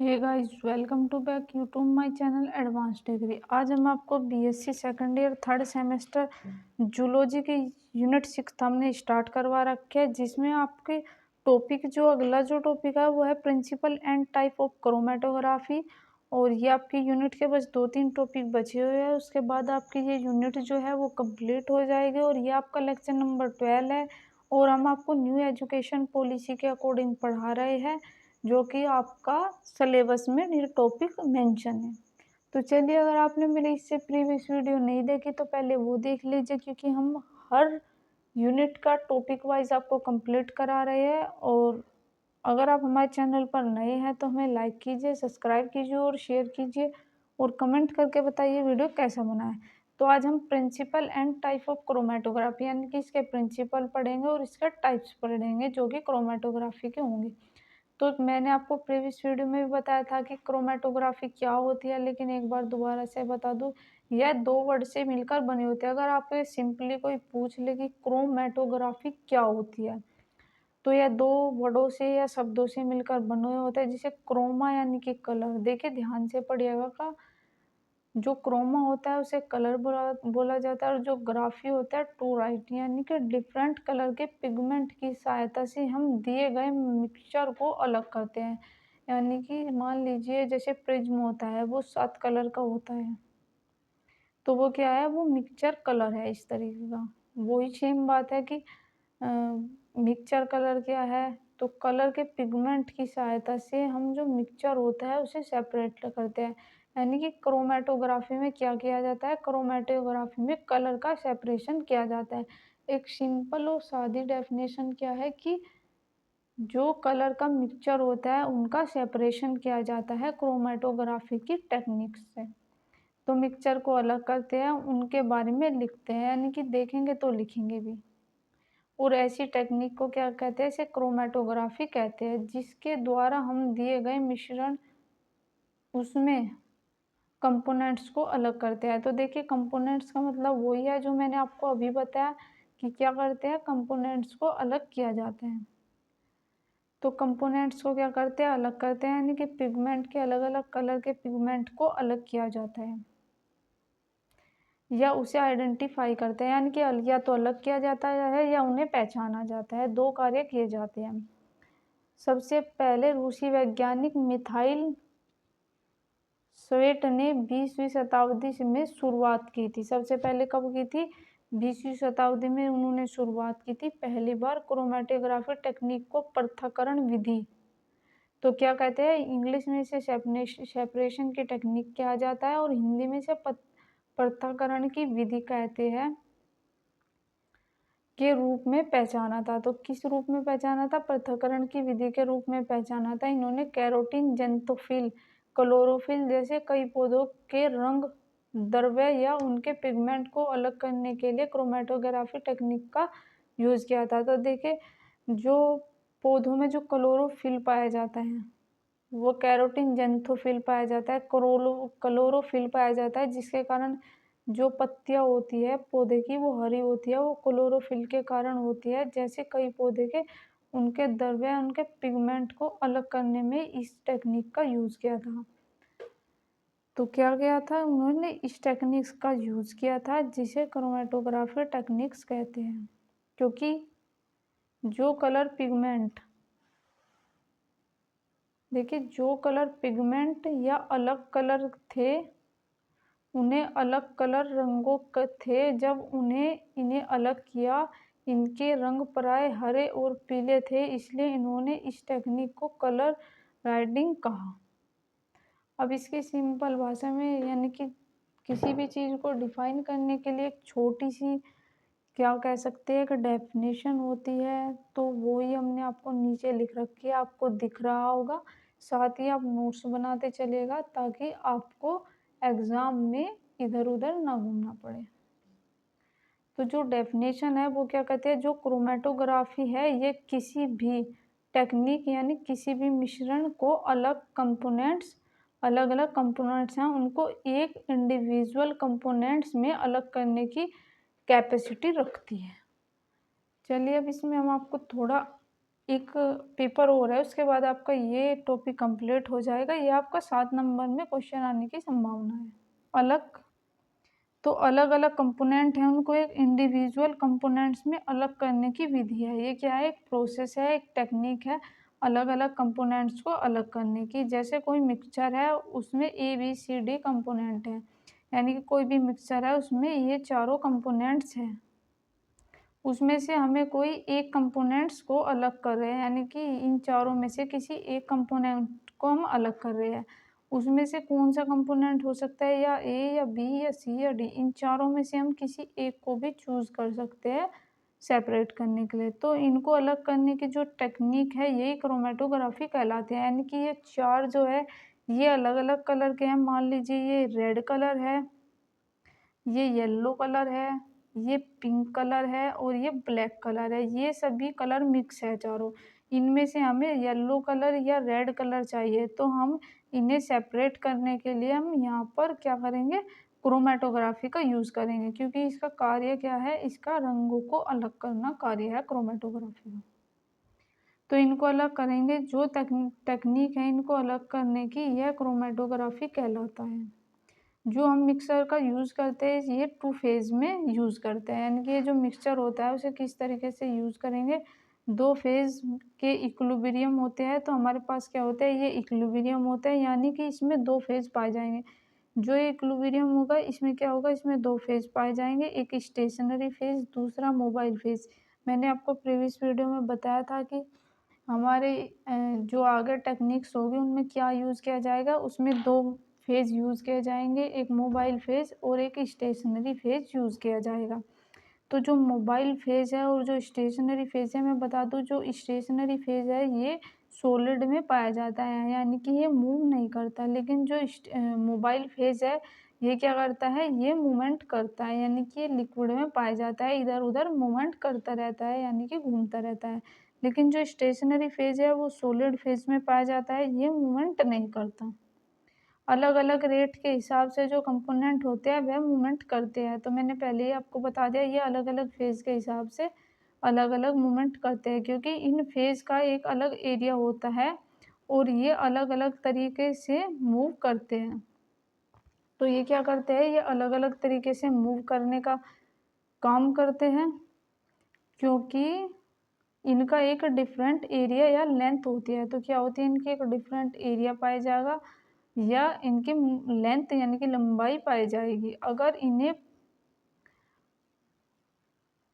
Hey guys, welcome to back you to my channel advance degree. आज हम आपको BSc second year third semester zoology की unit 6 हमने start करवा रखे है, जिसमें आपके टॉपिक अगला जो टॉपिक है वो है principle and type of chromatography. और ये आपकी यूनिट के बस 2-3 टॉपिक बचे हुए हैं, उसके बाद आपकी ये यूनिट जो है वो कंप्लीट हो जाएगी। और ये आपका लेक्चर नंबर 12 है और हम आपको न्यू एजुकेशन पॉलिसी के अकॉर्डिंग पढ़ा रहे हैं, जो कि आपका सिलेबस में ये टॉपिक मेंशन है। तो चलिए, अगर आपने मेरे इससे प्रीवियस वीडियो नहीं देखी तो पहले वो देख लीजिए, क्योंकि हम हर यूनिट का टॉपिक वाइज आपको कंप्लीट करा रहे हैं। और अगर आप हमारे चैनल पर नए हैं तो हमें लाइक कीजिए, सब्सक्राइब कीजिए और शेयर कीजिए और कमेंट करके बताइए वीडियो कैसा बना है। तो आज हम principle and type of chromatography यानी कि इसके प्रिंसिपल पढ़ेंगे और इसके टाइप्स पढ़ेंगे, जो कि क्रोमेटोग्राफी के होंगे। तो मैंने आपको प्रीवियस वीडियो में भी बताया था कि क्रोमेटोग्राफी क्या होती है, लेकिन एक बार दोबारा से बता दूं, यह 2 वर्ड से मिलकर बनी होती है। अगर आपको सिंपली कोई पूछ ले कि क्रोमेटोग्राफी क्या होती है, तो यह 2 वर्डों से या शब्दों से मिलकर बने होते हैं। जिसे क्रोमा यानी कि कलर, देखिए ध्यान से पढ़िएगा का, जो क्रोमा होता है उसे कलर बोला बोला जाता है, और जो ग्राफी होता है टू राइट, यानी कि डिफरेंट कलर के पिगमेंट की सहायता से हम दिए गए मिक्सचर को अलग करते हैं। यानी कि मान लीजिए जैसे प्रिज्म होता है वो 7 कलर का होता है, तो वो क्या है, वो मिक्सचर कलर है इस तरीके का। वही सेम बात है कि मिक्सचर कलर क्या है, तो कलर के पिगमेंट की सहायता से हम जो मिक्सचर होता है उसे सेपरेट करते हैं। यानी कि क्रोमेटोग्राफी में क्या किया जाता है, क्रोमेटोग्राफी में कलर का सेपरेशन किया जाता है। एक सिंपल और सादी डेफिनेशन क्या है कि जो कलर का मिक्सचर होता है उनका सेपरेशन किया जाता है क्रोमेटोग्राफी की टेक्निक से। तो मिक्सचर को अलग करते हैं, उनके बारे में लिखते हैं, यानी कि देखेंगे तो लिखेंगे भी। और ऐसी टेक्निक को क्या कहते हैं, इसे क्रोमेटोग्राफी कहते हैं, जिसके द्वारा हम दिए गए मिश्रण उसमें कंपोनेंट्स को अलग करते हैं। तो देखिए, कंपोनेंट्स का मतलब वही है जो मैंने आपको अभी बताया कि क्या करते हैं, कंपोनेंट्स को अलग किया जाता है। तो कंपोनेंट्स को क्या करते हैं, अलग करते हैं, यानी कि पिगमेंट के अलग अलग कलर के पिगमेंट को अलग किया जाता है या उसे आइडेंटिफाई करते हैं। यानी कि या तो अलग किया जाता है या उन्हें पहचाना जाता है, 2 कार्य किए जाते हैं। सबसे पहले रूसी वैज्ञानिक मिथाइल स्वेट ने 20वीं शताब्दी में शुरुआत की थी। सबसे पहले कब की थी, 20वीं शताब्दी में उन्होंने शुरुआत की थी पहली बार क्रोमेटोग्राफी टेक्निक को, पृथक्करण विधि। तो क्या कहते हैं, इंग्लिश में इसे सेपरेशन की टेक्निक कहा जाता है और हिंदी में इसे पृथक्करण की विधि कहते हैं, के रूप में पहचाना था। तो किस रूप में पहचाना था, पृथक्करण की विधि के रूप में पहचाना था इन्होंने। कैरोटीन, जेंथोफिल, क्लोरोफिल जैसे कई पौधों के रंग द्रव्य या उनके पिगमेंट को अलग करने के लिए क्रोमेटोग्राफी टेक्निक का यूज किया था। तो देखिए, जो पौधों में जो क्लोरोफिल पाया जाता है वो कैरोटीन, जेंथोफिल पाया जाता है, क्लोरोफिल पाया जाता है, जिसके कारण जो पत्तियां होती है पौधे की वो हरी होती है, वो क्लोरोफिल के कारण होती है। जैसे कई पौधे के उनके द्रव्य, उनके पिगमेंट को अलग करने में इस टेक्निक का यूज किया था। तो क्या किया था उन्होंने, इस टेक्निक्स का यूज किया था, जिसे क्रोमेटोग्राफी टेक्निक्स कहते हैं। क्योंकि जो कलर पिगमेंट, देखिए जो कलर पिगमेंट या अलग कलर थे, उन्हें अलग कलर रंगों थे, जब इन्हें अलग किया, इनके रंग प्राय हरे और पीले थे, इसलिए इन्होंने इस टेक्निक को कलर राइडिंग कहा। अब इसकी सिंपल भाषा में, यानी कि किसी भी चीज़ को डिफाइन करने के लिए एक छोटी सी, क्या कह सकते हैं, एक डेफिनेशन होती है, तो वो ही हमने आपको नीचे लिख रखी है, आपको दिख रहा होगा। साथ ही आप नोट्स बनाते चलिएगा ताकि आपको एग्ज़ाम में इधर उधर ना घूमना पड़े। तो जो डेफिनेशन है वो क्या कहते हैं, जो क्रोमेटोग्राफी है ये किसी भी टेक्निक यानी किसी भी मिश्रण को अलग अलग कंपोनेंट्स हैं उनको एक इंडिविजुअल कंपोनेंट्स में अलग करने की कैपेसिटी रखती है। चलिए, अब इसमें हम आपको थोड़ा एक पेपर और है, उसके बाद आपका ये टॉपिक कंप्लीट हो जाएगा। ये आपका 7 नंबर में क्वेश्चन आने की संभावना है। अलग तो अलग-अलग कंपोनेंट हैं, उनको एक इंडिविजुअल कंपोनेंट्स में अलग करने की विधि है। ये क्या है? एक प्रोसेस है, एक टेक्निक है, अलग-अलग कंपोनेंट्स को अलग करने की। जैसे कोई मिक्सचर है, उसमें ए, बी, सी, डी कंपोनेंट हैं, यानी कि कोई भी मिक्सचर है, उसमें ये चारों कंपोनेंट्स हैं। उसमें से हमें कोई एक कंपोनेंट्स को अलग कर रहे हैं, यानी कि इन चारों में से किसी एक कंपोनेंट को हम अलग कर रहे हैं। उसमें से कौन-सा कंपोनेंट हो सकता है, या ए या बी या सी या डी, इन चारों में से हम किसी एक को भी चूज़ कर सकते हैं सेपरेट करने के लिए। तो इनको अलग करने की जो टेक्नीक है, यही क्रोमैटोग्राफी कहलाती है। यानी कि ये चार जो है, ये अलग-अलग कलर के हैं। मान लीजिए ये रेड कलर है, ये येलो कलर है, ये पिंक कलर है और ये ब्लैक कलर है। ये सभी कलर मिक्स है चारों। इनमें से हमें येलो कलर या रेड कलर चाहिए, तो हम इन्हें सेपरेट करने के लिए हम यहाँ पर क्या करेंगे? क्रोमैटोग्राफी का यूज़ करेंगे, क्योंकि इसका कार्य क्या है? इसका रंगों को अलग करना कार्य है क्रोमैटोग्राफी का। तो इनको अलग करेंगे, जो टेक्नीक है इनको अलग करने की, यह क्रोमैटोग्राफी कहलाता है। जो हम मिक्सर का यूज़ करते हैं, ये 2 फेज़ में यूज़ करते हैं, यानी कि ये जो मिक्सचर होता है उसे किस तरीके से यूज़ करेंगे? 2 फेज़ के इक्विलिब्रियम होते हैं, तो हमारे पास क्या होता है? ये इक्विलिब्रियम होता है, यानी कि इसमें 2 फेज़ पाए जाएँगे। जो ये इक्विलिब्रियम होगा, इसमें क्या होगा? इसमें 2 फेज़ पाए जाएँगे, एक स्टेशनरी फेज़, दूसरा मोबाइल फेज़। मैंने आपको प्रीवियस वीडियो में बताया था कि हमारे जो आगे टेक्निक्स होगी उनमें क्या यूज़ किया जाएगा, उसमें 2 फेज़ यूज़ किए जाएँगे, एक मोबाइल फेज़ और एक स्टेशनरी फेज़ यूज़ किया जाएगा। तो जो मोबाइल फेज़ है और जो स्टेशनरी फेज़ है, मैं बता दूँ, जो स्टेशनरी फेज़ है ये सॉलिड में पाया जाता है, यानी कि ये मूव नहीं करता। लेकिन जो मोबाइल फेज़ है, ये क्या करता है? ये मूवमेंट करता है, यानी कि ये लिक्विड में पाया जाता है, इधर-उधर मूवमेंट करता रहता है, यानी कि घूमता रहता है। लेकिन जो स्टेशनरी फेज़ है वो सॉलिड फेज़ में पाया जाता है, ये मूवमेंट नहीं करता। अलग-अलग रेट के हिसाब से जो कंपोनेंट होते हैं वह मूवमेंट करते हैं। तो मैंने पहले ही आपको बता दिया, ये अलग-अलग फेज़ के हिसाब से अलग-अलग मूवमेंट करते हैं, क्योंकि इन फेज़ का एक अलग एरिया होता है और ये अलग-अलग तरीके से मूव करते हैं। तो ये क्या करते हैं? ये अलग-अलग तरीके से मूव करने का काम करते हैं, क्योंकि इनका एक डिफरेंट एरिया या लेंथ होती है। तो क्या होती है? इनकी एक डिफरेंट एरिया पाया जाएगा या इनकी लेंथ यानी कि लंबाई पाई जाएगी। अगर इन्हें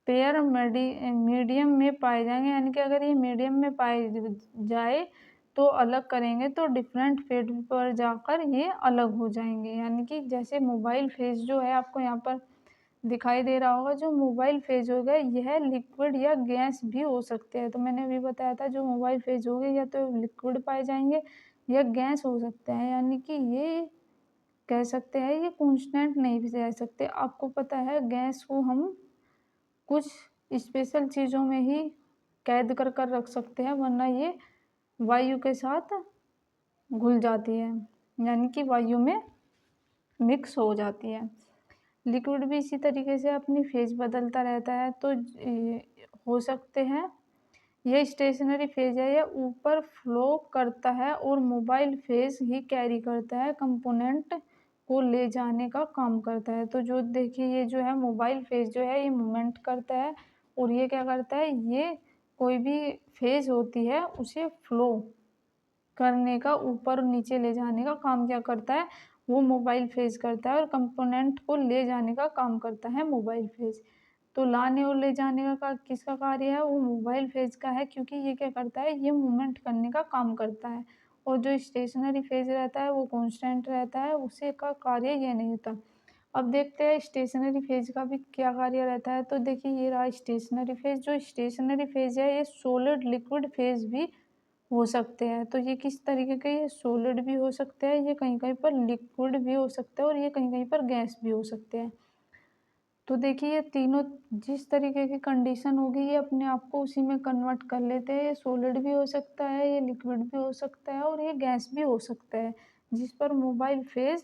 पेयर मीडियम में पाए जाएंगे, यानी कि अगर ये मीडियम में पाए जाए तो अलग करेंगे, तो डिफरेंट फेज पर जाकर ये अलग हो जाएंगे। यानी कि जैसे मोबाइल फेज जो है, आपको यहाँ पर दिखाई दे रहा होगा, जो मोबाइल फेज होगा यह लिक्विड या गैस भी हो सकते हैं। तो मैंने अभी बताया था, जो मोबाइल फेज होंगे या तो लिक्विड पाए जाएंगे या गैस हो सकते हैं, यानी कि ये कह सकते हैं ये कांस्टेंट नहीं भी रह सकते। आपको पता है, गैस को हम कुछ स्पेशल चीज़ों में ही कैद कर कर रख सकते हैं, वरना ये वायु के साथ घुल जाती है, यानी कि वायु में मिक्स हो जाती है। लिक्विड भी इसी तरीके से अपनी फेज बदलता रहता है। तो हो सकते हैं ये स्टेशनरी फेज है, यह ऊपर फ्लो करता है और मोबाइल फेज ही कैरी करता है, कंपोनेंट को ले जाने का काम करता है। तो जो देखिए, ये जो है मोबाइल फेज जो है ये मूवमेंट करता है, और ये क्या करता है? ये कोई भी फेज होती है उसे फ्लो करने का, ऊपर और नीचे ले जाने का काम क्या करता है? वो मोबाइल फेज करता है, और कंपोनेंट को ले जाने का काम करता है मोबाइल फेज। तो लाने और ले जाने का किसका कार्य है? वो मोबाइल फेज का है, क्योंकि ये क्या करता है? ये मूवमेंट करने का काम करता है। और जो स्टेशनरी फेज रहता है वो कांस्टेंट रहता है, उसे का कार्य ये नहीं होता। अब देखते हैं स्टेशनरी फेज का भी क्या कार्य रहता है। तो देखिए, ये रहा स्टेशनरी फेज। जो स्टेशनरी फेज है, ये सॉलिड लिक्विड फेज भी हो सकते हैं। तो ये किस तरीके के? ये सॉलिड भी हो सकते हैं, ये कहीं-कहीं पर लिक्विड भी हो सकते हैं, और ये कहीं-कहीं पर गैस भी हो सकते हैं। तो देखिए, ये तीनों जिस तरीके की कंडीशन होगी, ये अपने आप को उसी में कन्वर्ट कर लेते हैं। ये सॉलिड भी हो सकता है, ये लिक्विड भी हो सकता है, और ये गैस भी हो सकता है, जिस पर मोबाइल फेज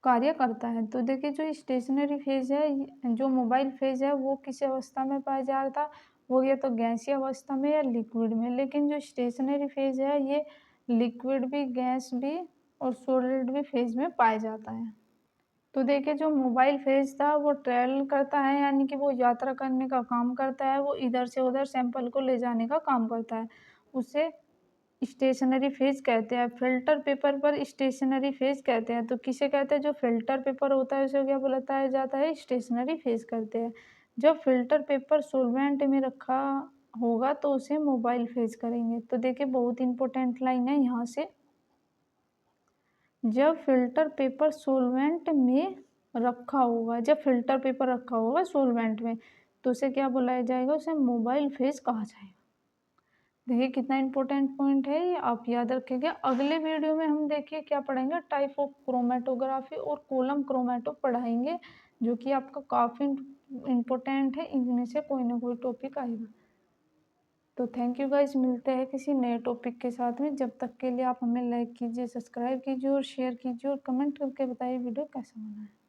कार्य करता है। तो देखिए, जो स्टेशनरी फेज है, जो मोबाइल फेज है, वो किस अवस्था में पाया जा रहा था? वो या तो गैसीय अवस्था में या लिक्विड में। लेकिन जो स्टेशनरी फेज़ है ये लिक्विड भी, गैस भी और सॉलिड भी फेज़ में पाया जाता है। तो देखिए जो मोबाइल फेज़ था वो ट्रैवल करता है, यानी कि वो यात्रा करने का काम करता है, वो इधर से उधर सैंपल को ले जाने का काम करता है। उसे स्टेशनरी फेज़ कहते हैं। फ़िल्टर पेपर पर स्टेशनरी फेज़ कहते हैं। तो किसे कहते हैं? जो फ़िल्टर पेपर होता है उसे क्या बताया जाता है? स्टेशनरी फेज़ कहते हैं। जब फ़िल्टर पेपर सॉल्वैंट में रखा होगा तो उसे मोबाइल फेज़ करेंगे। तो देखिए बहुत इम्पोर्टेंट लाइन है यहाँ से, जब फ़िल्टर पेपर सॉल्वैंट में रखा होगा, जब फ़िल्टर पेपर रखा होगा सॉल्वैंट में, तो उसे क्या बुलाया जाएगा? उसे मोबाइल फेज़ कहा जाएगा। देखिए कितना इम्पोर्टेंट पॉइंट है ये, आप याद रखिएगा। अगले वीडियो में हम देखिए क्या पढ़ेंगे, टाइप ऑफ क्रोमेटोग्राफी और कॉलम क्रोमेटो पढ़ाएंगे, जो कि आपका काफ़ी इम्पोर्टेंट है। इनमें से कोई ना कोई टॉपिक आएगा। तो थैंक यू गाइस, मिलते हैं किसी नए टॉपिक के साथ में। जब तक के लिए आप हमें लाइक कीजिए, सब्सक्राइब कीजिए और शेयर कीजिए और कमेंट करके बताइए वीडियो कैसा बना है।